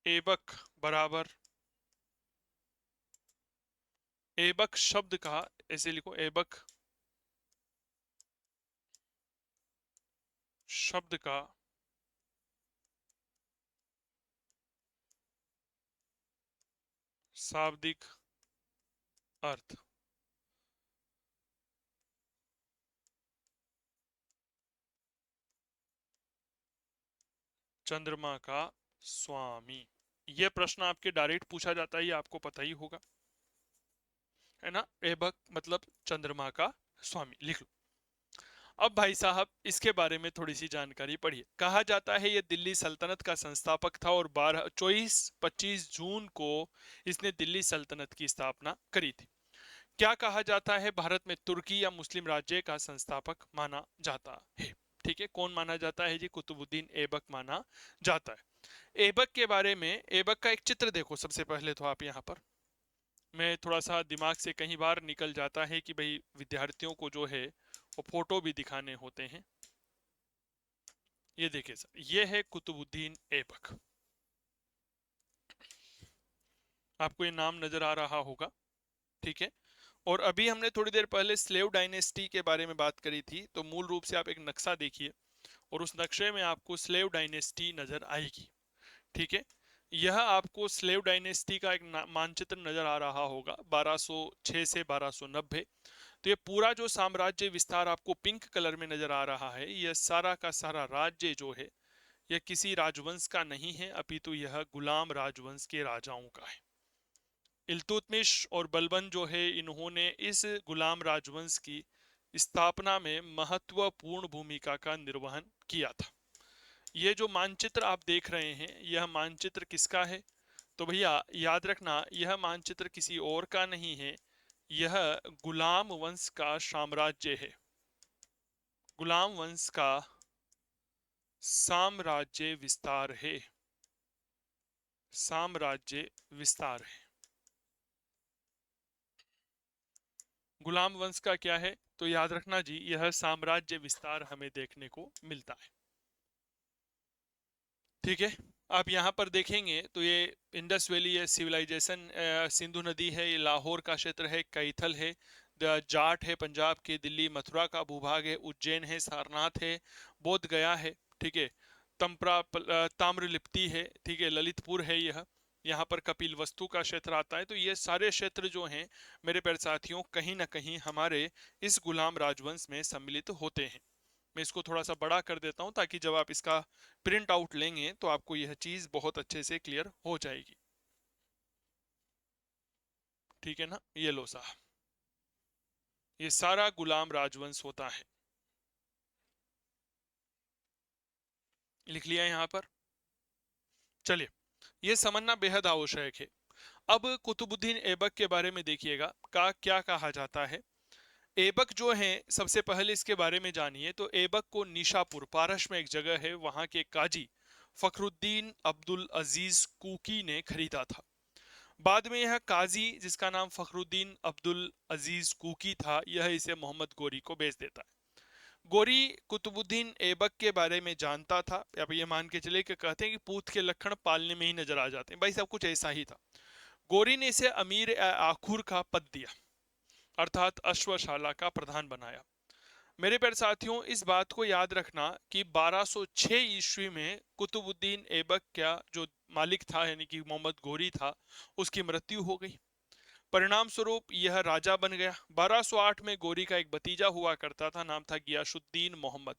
ऐबक बराबर, ऐबक शब्द का ऐसे लिखो, ऐबक शब्द का शाब्दिक अर्थ चंद्रमा का स्वामी। यह प्रश्न आपके डायरेक्ट पूछा जाता है, ये आपको पता ही होगा, है ना। ऐबक मतलब चंद्रमा का स्वामी, लिख लो। अब भाई साहब इसके बारे में थोड़ी सी जानकारी पढ़िए। कहा जाता है ये दिल्ली सल्तनत का संस्थापक था और 25 जून को इसने दिल्ली सल्तनत की स्थापना करी थी। क्या कहा जाता है, भारत में तुर्की या मुस्लिम राज्य का संस्थापक माना जाता है। ठीक है, कौन माना जाता है जी? कुतुबुद्दीन ऐबक माना जाता है। ऐबक के बारे में, ऐबक का एक चित्र देखो सबसे पहले तो आप यहाँ पर। मैं थोड़ा सा दिमाग से कई बार निकल जाता है कि भाई विद्यार्थियों को जो है वो फोटो भी दिखाने होते हैं। ये देखिए सर, ये है कुतुबुद्दीन ऐबक। आपको ये नाम नजर आ रहा होगा, ठीक है। और अभी हमने थोड़ी देर पहले स्लेव डायनेस्टी के बारे में बात करी थी, तो मूल रूप से आप एक नक्शा देखिए और उस नक्शे में आपको स्लेव डायनेस्टी नजर आएगी, ठीक है। यह आपको स्लेव डायनेस्टी का एक मानचित्र नजर आ रहा होगा 1206 से 1290। तो ये पूरा जो साम्राज्य विस्तार आपको पिंक कलर में नजर आ रहा है, यह सारा का सारा राज्य जो है, यह किसी राजवंश का नहीं है, अपितु यह गुलाम राजवंश के राजाओं का है। इल्तुतमिश और बलबन जो है, इन्होंने इस गुलाम राजवंश की स्थापना में महत्वपूर्ण भूमिका का निर्वहन किया था। ये जो मानचित्र आप देख रहे हैं, यह मानचित्र किसका है? तो भैया याद रखना, यह मानचित्र किसी और का नहीं है, यह गुलाम वंश का साम्राज्य है। गुलाम वंश का साम्राज्य विस्तार है, साम्राज्य विस्तार है। गुलाम वंश का क्या है? तो याद रखना जी, यह साम्राज्य विस्तार हमें देखने को मिलता है, ठीक है। आप यहाँ पर देखेंगे तो ये इंडस वैली है, सिविलाइजेशन, सिंधु नदी है, ये लाहौर का क्षेत्र है, कैथल है, जाट है पंजाब के, दिल्ली मथुरा का भूभाग है, उज्जैन है, सारनाथ है, बोध गया है, ठीक है, ताम्रलिप्ति है, ठीक है, ललितपुर है यह, यहाँ पर कपिल वस्तु का क्षेत्र आता है। तो ये सारे क्षेत्र जो हैं मेरे प्यारे साथियों, कहीं ना कहीं हमारे इस गुलाम राजवंश में सम्मिलित होते हैं। मैं इसको थोड़ा सा बड़ा कर देता हूं ताकि जब आप इसका प्रिंट आउट लेंगे तो आपको यह चीज बहुत अच्छे से क्लियर हो जाएगी, ठीक है ना। ये लो साहब, ये सारा गुलाम राजवंश होता है, लिख लिया यहां पर। चलिए, ये समझना बेहद आवश्यक है। अब कुतुबुद्दीन ऐबक के बारे में देखिएगा का क्या कहा जाता है। ऐबक जो है, सबसे पहले इसके बारे में जानिए। तो ऐबक को निशापुर, पारस में एक जगह है, वहां के काजी फखरुद्दीन अब्दुल अजीज कुकी ने खरीदा था। बाद में यह काजी, जिसका नाम फखरुद्दीन अब्दुल अजीज कुकी था, यह इसे मोहम्मद गोरी को बेच देता है। गोरी कुतुबुद्दीन ऐबक के बारे में जानता था। अब ये मान के चले कि कहते हैं कि पूत के लक्षण पालने में ही नजर आ जाते हैं, भाई सब कुछ ऐसा ही था। गोरी ने इसे अमीर आखुर का पद दिया, अर्थात अश्वशाला का प्रधान बनाया। मेरे प्यारे साथियों, इस बात को याद रखना कि 1206 ईस्वी में कुतुबुद्दीन ऐबक का जो मालिक था, यानी कि मोहम्मद गोरी था, उसकी मृत्यु हो गई। परिणाम स्वरूप यह राजा बन गया। 1208 में गोरी का एक भतीजा हुआ करता था, नाम था गियासुद्दीन मोहम्मद।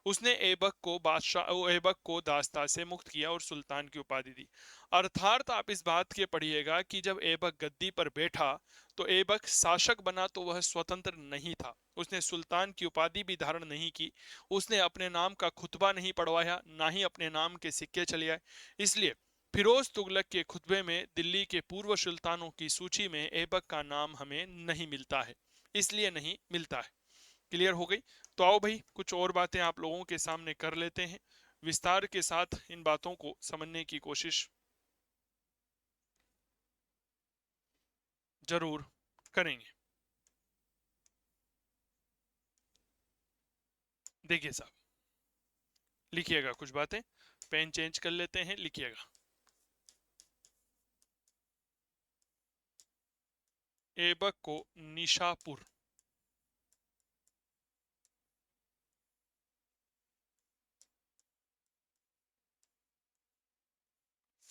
उसने ऐबक को दास्ता से मुक्त किया और सुल्तान की उपाधि दी। अर्थात आप इस बात के पढ़िएगा कि जब ऐबक गद्दी पर बैठा तो ऐबक शासक बना, तो वह स्वतंत्र नहीं था। उसने सुल्तान की उपाधि भी धारण नहीं की, उसने अपने नाम का खुतबा नहीं पढ़वाया, ना ही अपने नाम के सिक्के चले आए। इसलिए फिरोज तुगलक के खुतबे में दिल्ली के पूर्व सुल्तानों की सूची में ऐबक का नाम हमें नहीं मिलता है, इसलिए नहीं मिलता है। क्लियर हो गई? तो आओ भाई, कुछ और बातें आप लोगों के सामने कर लेते हैं, विस्तार के साथ इन बातों को समझने की कोशिश जरूर करेंगे। देखिए साहब, लिखिएगा कुछ बातें, पेन चेंज कर लेते हैं, लिखिएगा। ऐबक को निशापुर,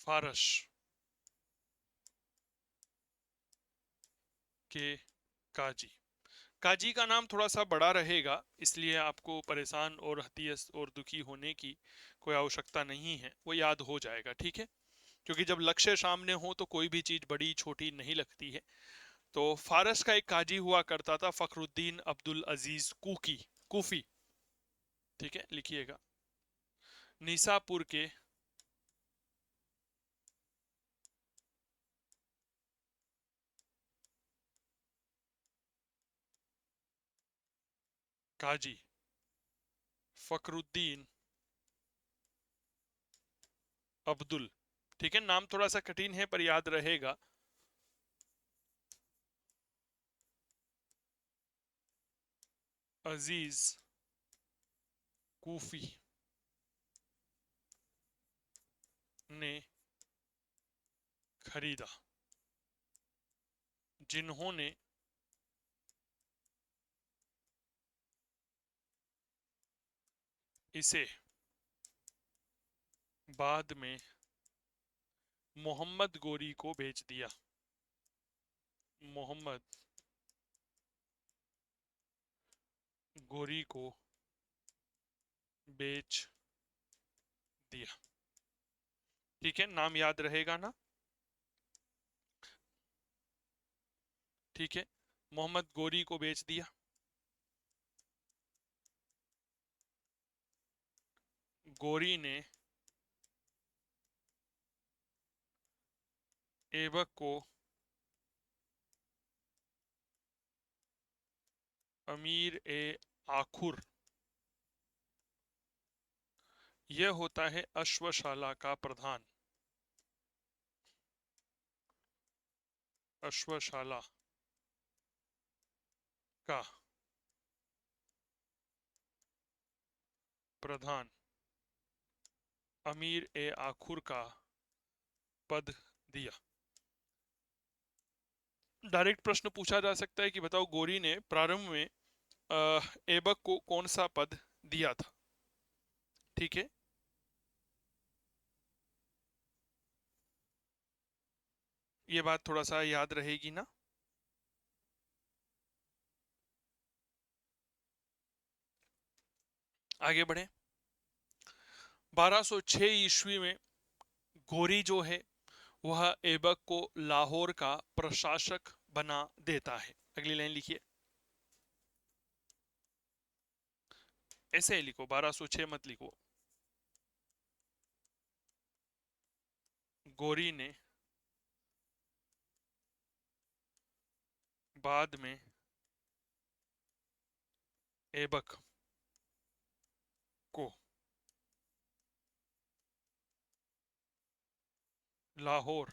फारस के काजी, काजी का नाम थोड़ा सा बड़ा रहेगा, इसलिए आपको परेशान और हतीयस और दुखी होने की कोई आवश्यकता नहीं है, वो याद हो जाएगा, ठीक है। क्योंकि जब लक्ष्य सामने हो तो कोई भी चीज बड़ी छोटी नहीं लगती है। तो फारस का एक काजी हुआ करता था, फखरुद्दीन अब्दुल अजीज कुकी, कुफी, ठीक है, लिखिएगा। निसापुर के काजी फखरुद्दीन अब्दुल, ठीक है, नाम थोड़ा सा कठिन है पर याद रहेगा। अजीज, कूफी, ने खरीदा, जिन्होंने इसे बाद में मोहम्मद गोरी को बेच दिया। मोहम्मद गोरी को बेच दिया। ठीक है, नाम याद रहेगा ना? ठीक है, मोहम्मद गोरी को बेच दिया। गोरी ने ऐबक को अमीर ए आखुर, यह होता है अश्वशाला का प्रधान, अश्वशाला का प्रधान, अमीर ए आखुर का पद दिया। डायरेक्ट प्रश्न पूछा जा सकता है कि बताओ गोरी ने प्रारंभ में ऐबक को कौन सा पद दिया था। ठीक है, ये बात थोड़ा सा याद रहेगी ना। आगे बढ़े। 1206 ईस्वी में गोरी जो है वह ऐबक को लाहौर का प्रशासक बना देता है। अगली लाइन लिखिए, ऐसे ही लिखो, 1206 मत लिखो। गोरी ने बाद में ऐबक को लाहौर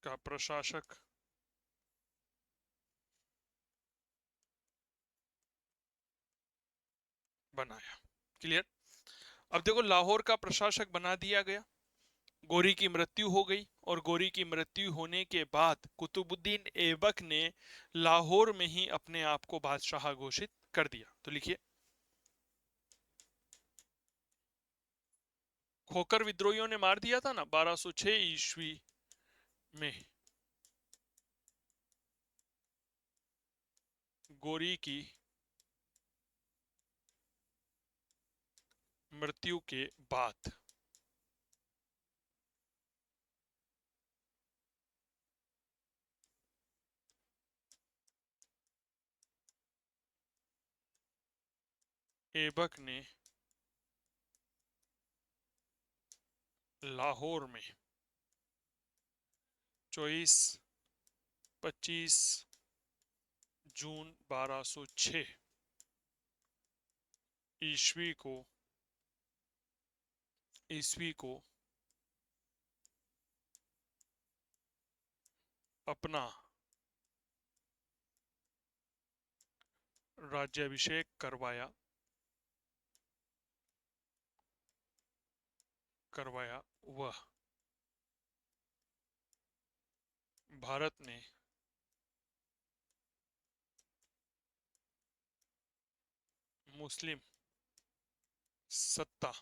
का प्रशासक बनाया। क्लियर? अब देखो, लाहौर का प्रशासक बना दिया गया, गोरी की मृत्यु हो गई, और गोरी की मृत्यु होने के बाद कुतुबुद्दीन ऐबक ने लाहौर में ही अपने आप को बादशाह घोषित कर दिया। तो लिखिए, खोकर विद्रोहियों ने मार दिया था ना 1206 ईस्वी में गोरी की मृत्यु के बाद। ऐबक ने लाहौर में 25 जून 1206 ईस्वी को अपना राज्याभिषेक करवाया। वह भारत ने मुस्लिम सत्ता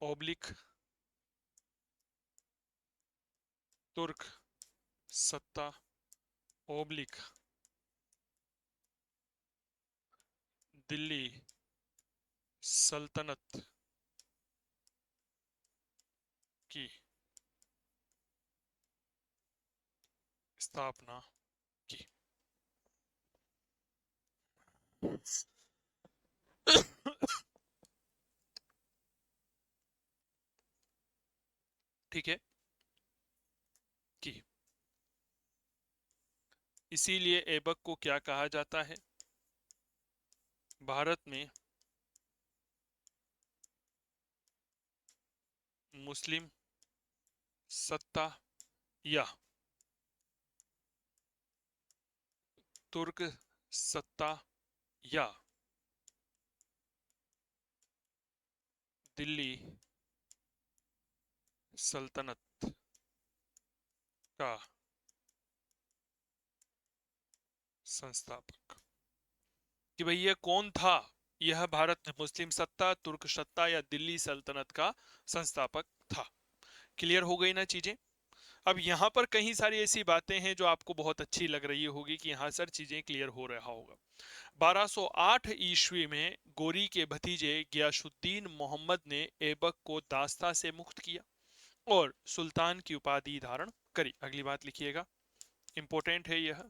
ओब्लिक तुर्क सत्ता ओब्लिक दिल्ली सल्तनत की स्थापना की। ठीक है, की। इसीलिए ऐबक को क्या कहा जाता है? भारत में मुस्लिम सत्ता या तुर्क सत्ता या दिल्ली सल्तनत का संस्थापक। कि भाई ये कौन था? यह भारत मुस्लिम सत्ता, तुर्क सत्ता या दिल्ली सल्तनत का संस्थापक था। क्लियर हो गई ना चीजें? अब यहाँ पर कई सारी ऐसी बातें हैं जो आपको बहुत अच्छी लग रही होगी कि यहाँ सर चीजें क्लियर हो रहा होगा। 1208 ईस्वी में गोरी के भतीजे गियासुद्दीन मोहम्मद ने ऐबक को दास्ता से मुक्त किया और सुल्तान की उपाधि धारण करी। अगली बात लिखिएगा, इंपॉर्टेंट है यह।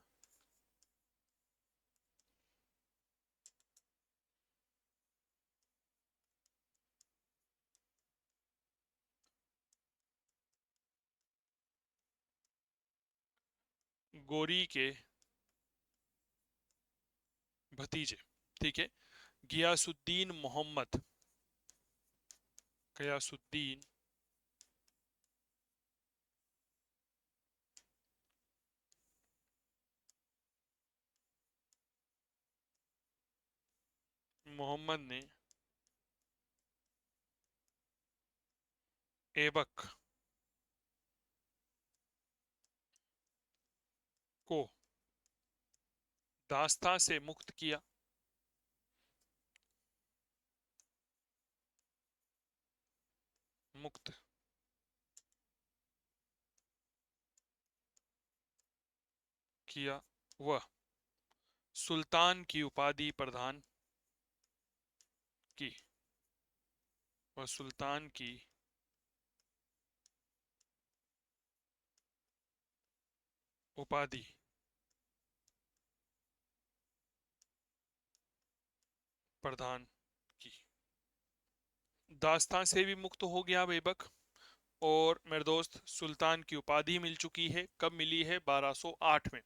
गोरी के भतीजे, ठीक है, गियासुद्दीन मोहम्मद, गयासुद्दीन मोहम्मद ने ऐबक को दास्ता से मुक्त किया। मुक्त किया, वह सुल्तान की उपाधि प्रदान की। वह सुल्तान की उपाधि प्रदान की। दास्तां से भी मुक्त हो गया ऐबक, और मेरे दोस्त सुल्तान की उपाधि मिल चुकी है। कब मिली है? 1208 में।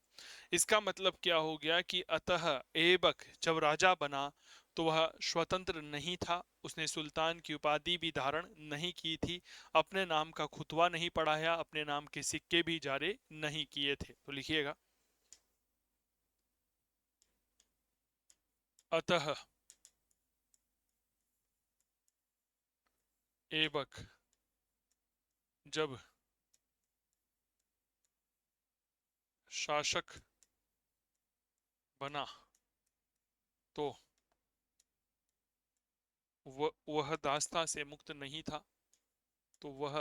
इसका मतलब क्या हो गया कि अतः ऐबक जब राजा बना तो वह स्वतंत्र नहीं था, उसने सुल्तान की उपाधि भी धारण नहीं की थी, अपने नाम का खुतवा नहीं पढ़ाया, अपने नाम के सिक्के भी जारी नहीं किए थे। तो लिखिएगा, अतः ऐबक जब शासक बना तो वह दास्ता से मुक्त नहीं था। तो वह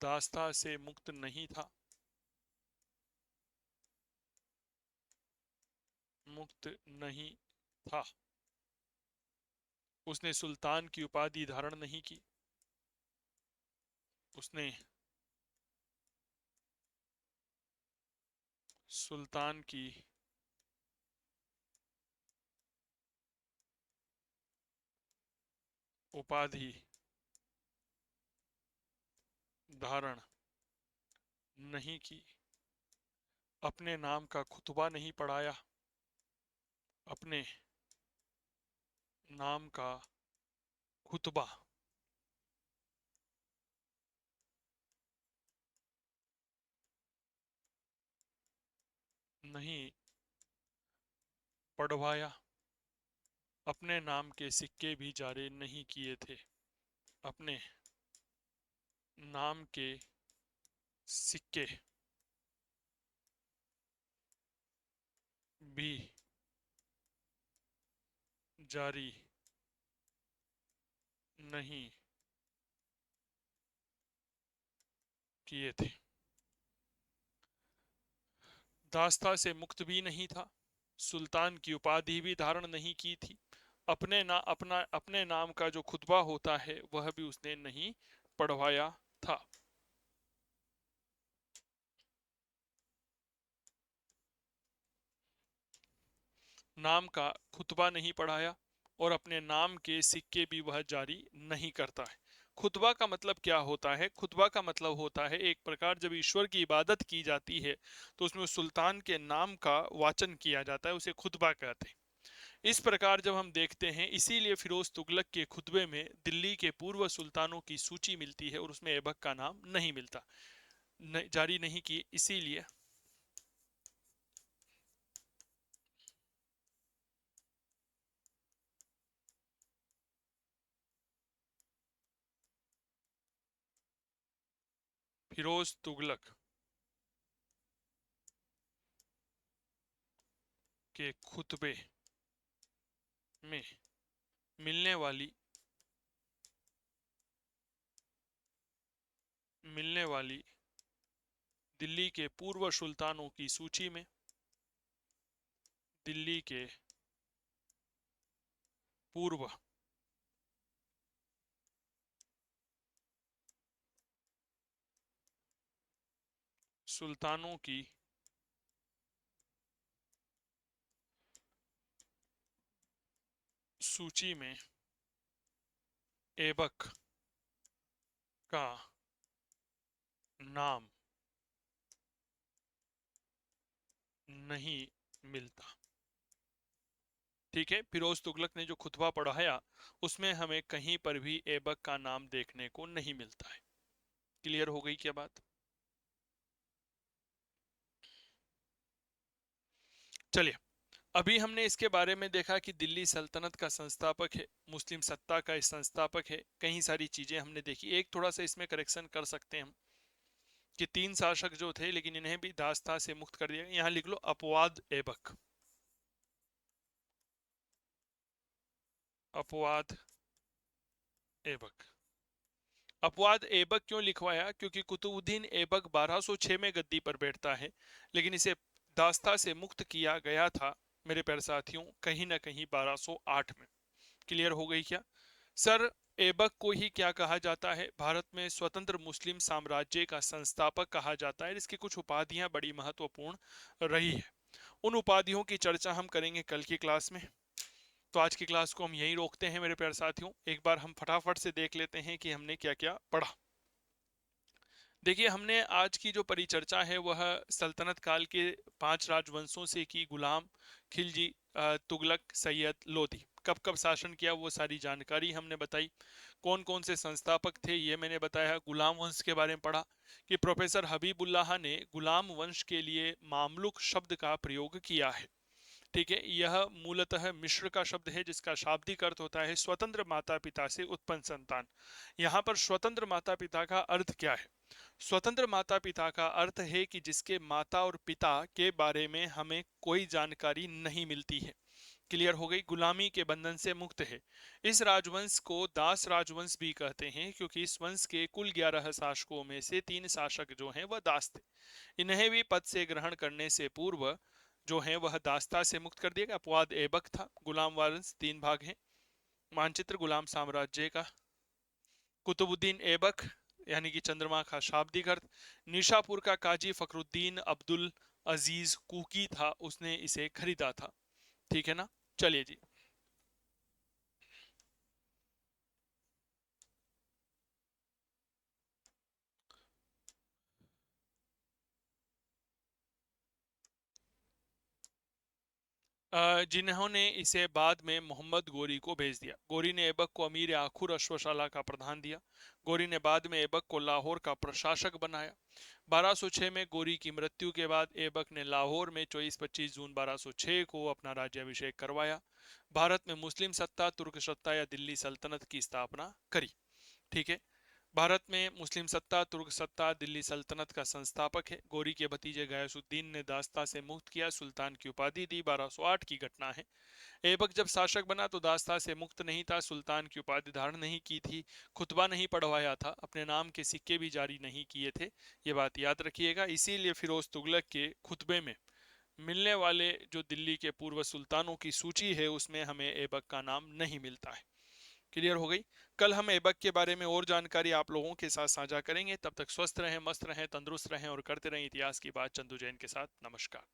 दास्ता से मुक्त नहीं था, मुक्त नहीं था। उसने सुल्तान की उपाधि धारण नहीं की। उसने सुल्तान की उपाधि धारण नहीं की, अपने नाम का खुतबा नहीं पढ़ाया, अपने नाम का खुतबा नहीं पढ़वाया, अपने नाम के सिक्के भी जारी नहीं किए थे। अपने नाम के सिक्के भी जारी नहीं किए थे। दास्ता से मुक्त भी नहीं था, सुल्तान की उपाधि भी धारण नहीं की थी, अपने नाम का जो खुतबा होता है वह भी उसने नहीं पढ़वाया था। नाम का खुतबा नहीं पढ़ाया और अपने नाम के सिक्के भी वह जारी नहीं करता है। खुतबा का मतलब क्या होता है? खुतबा का मतलब होता है एक प्रकार जब ईश्वर की इबादत की जाती है तो उसमें सुल्तान के नाम का वाचन किया जाता है, उसे खुतबा कहते हैं। इस प्रकार जब हम देखते हैं, इसीलिए फिरोज तुगलक के खुतबे में दिल्ली के पूर्व सुल्तानों की सूची मिलती है और उसमें ऐबक का नाम नहीं मिलता, जारी नहीं की। इसीलिए फिरोज तुगलक के खुतबे में मिलने वाली दिल्ली के पूर्व सुल्तानों की सूची में दिल्ली के पूर्व सुल्तानों की सूची में ऐबक का नाम नहीं मिलता। ठीक है, फिरोज तुगलक ने जो खुतबा पढ़ाया उसमें हमें कहीं पर भी ऐबक का नाम देखने को नहीं मिलता है। क्लियर हो गई क्या बात? चलिए, अभी हमने इसके बारे में देखा कि दिल्ली सल्तनत का संस्थापक है, मुस्लिम सत्ता का इस संस्थापक है, कई सारी चीजें हमने देखी। एक थोड़ा सा इसमें करेक्शन कर सकते हैं हम कि 3 शासक जो थे लेकिन इन्हें भी दास्ता से मुक्त कर दिया। यहां लिख लो अपवाद ऐबक। अपवाद ऐबक। अपवाद ऐबक क्यों लिखवाया? क्योंकि कुतुबुद्दीन ऐबक 1206 में गद्दी पर बैठता है, लेकिन इसे दास्ता से मुक्त किया गया था मेरे प्यारे साथियों कहीं ना कहीं 1208 में। क्लियर हो गई क्या? सर, ऐबक को ही क्या कहा जाता है? भारत में स्वतंत्र मुस्लिम साम्राज्य का संस्थापक कहा जाता है। इसकी कुछ उपाधियां बड़ी महत्वपूर्ण रही है। उन उपाधियों की चर्चा हम करेंगे कल की क्लास में। तो आज की क्लास को हम यहीं रोकते हैं मेरे प्यारे साथियों। एक बार हम फटाफट से देख लेते हैं कि हमने क्या क्या पढ़ा। देखिए, हमने आज की जो परिचर्चा है वह सल्तनत काल के 5 राजवंशों से की। गुलाम, खिलजी, तुगलक, सैयद, लोधी। कब कब शासन किया वो सारी जानकारी हमने बताई। कौन कौन से संस्थापक थे ये मैंने बताया। गुलाम वंश के बारे में पढ़ा कि प्रोफेसर हबीबुल्लाह ने गुलाम वंश के लिए मामलुक शब्द का प्रयोग किया है। ठीक है, यह मूलतः मिश्र का शब्द है जिसका शाब्दिक अर्थ होता है स्वतंत्र माता पिता से उत्पन्न संतान। यहाँ पर स्वतंत्र माता पिता का अर्थ क्या है? स्वतंत्र माता पिता का अर्थ है कि जिसके माता और पिता के बारे में हमें कोई जानकारी नहीं मिलती है। क्लियर हो गई? गुलामी के बंधन से मुक्त है। इस राजवंश को दास राजवंश भी कहते हैं क्योंकि इस वंश के कुल 11 शासकों में से 3 शासक जो हैं वह दास थे। इन्हें भी पद से ग्रहण करने से पूर्व जो है वह दास्ता से मुक्त कर दिया गया। अपवाद ऐबक था। गुलाम वंश 3 भाग हैं। मानचित्र गुलाम साम्राज्य का। कुतुबुद्दीन ऐबक यानी कि चंद्रमा का शाब्दिक अर्थ। निशापुर का काजी फखरुद्दीन अब्दुल अजीज कुकी था, उसने इसे खरीदा था। ठीक है ना? चलिए जी। जिन्होंने इसे बाद में मोहम्मद गोरी को भेज दिया। गोरी ने ऐबक को अमीर आखुर अश्वशाला का प्रधान दिया। गोरी ने बाद में ऐबक को लाहौर का प्रशासक बनाया। 1206 में गोरी की मृत्यु के बाद ऐबक ने लाहौर में 24-25 जून 1206 को अपना राज्याभिषेक करवाया। भारत में मुस्लिम सत्ता, तुर्क सत्ता या दिल्ली सल्तनत की स्थापना करी। ठीक है, भारत में मुस्लिम सत्ता, तुर्क सत्ता, दिल्ली सल्तनत का संस्थापक है। गोरी के भतीजे गयासुद्दीन ने दास्ता से मुक्त किया, सुल्तान की उपाधि दी। 1208 की घटना है। ऐबक जब शासक बना तो दास्ता से मुक्त नहीं था, सुल्तान की उपाधि धारण नहीं की थी, खुतबा नहीं पढ़वाया था, अपने नाम के सिक्के भी जारी नहीं किए थे। ये बात याद रखिएगा। इसीलिए फिरोज तुगलक के खुतबे में मिलने वाले जो दिल्ली के पूर्व सुल्तानों की सूची है उसमें हमें ऐबक का नाम नहीं मिलता है। क्लियर हो गई? कल हम ऐबक के बारे में और जानकारी आप लोगों के साथ साझा करेंगे। तब तक स्वस्थ रहें, मस्त रहें, तंदुरुस्त रहें और करते रहें इतिहास की बात चंदू जैन के साथ। नमस्कार।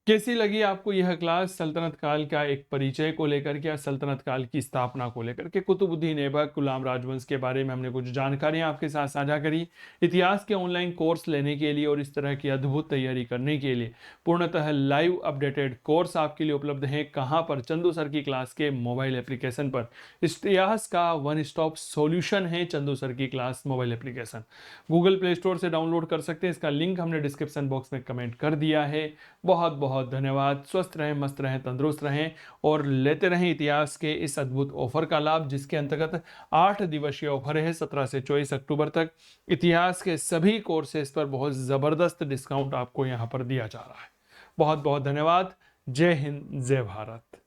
कैसी लगी आपको यह क्लास सल्तनत काल का एक परिचय को लेकर के या सल्तनत काल की स्थापना को लेकर के? कुतुबुद्दीन ऐबक, गुलाम राजवंश के बारे में हमने कुछ जानकारियां आपके साथ साझा करी। इतिहास के ऑनलाइन कोर्स लेने के लिए और इस तरह की अद्भुत तैयारी करने के लिए पूर्णतः लाइव अपडेटेड कोर्स आपके लिए उपलब्ध है। कहाँ पर? चंदू सर की क्लास के मोबाइल एप्लीकेशन पर। इतिहास का वन स्टॉप सॉल्यूशन है चंदू सर की class mobile application. Google play store से डाउनलोड कर सकते हैं। इसका लिंक हमने डिस्क्रिप्शन बॉक्स में कमेंट कर दिया है। बहुत बहुत बहुत धन्यवाद। स्वस्थ रहें, मस्त रहें, तंदुरुस्त रहें और लेते रहें इतिहास के इस अद्भुत ऑफर का लाभ, जिसके अंतर्गत 8 दिवसीय ऑफर है 17 से 24 अक्टूबर तक। इतिहास के सभी कोर्सेज पर बहुत ज़बरदस्त डिस्काउंट आपको यहाँ पर दिया जा रहा है। बहुत बहुत धन्यवाद। जय हिंद, जय भारत।